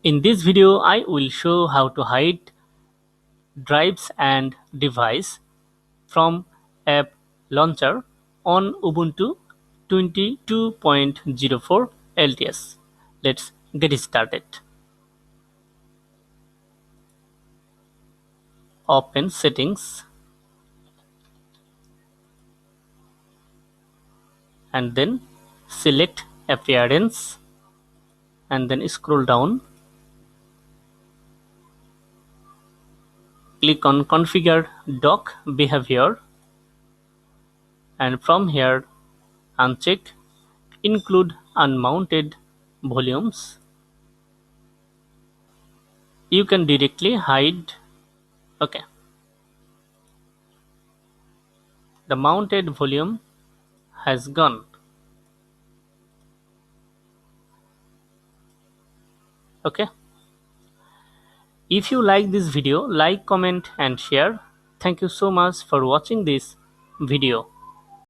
In this video, I will show how to hide drives and device from app launcher on Ubuntu 22.04 LTS. Let's get started. Open settings and then select appearance and then scroll down. Click on configure dock behavior and from here uncheck include unmounted volumes. You can directly hide. Okay, the mounted volume has gone. Okay, if you like this video, like, comment and share. Thank you so much for watching this video.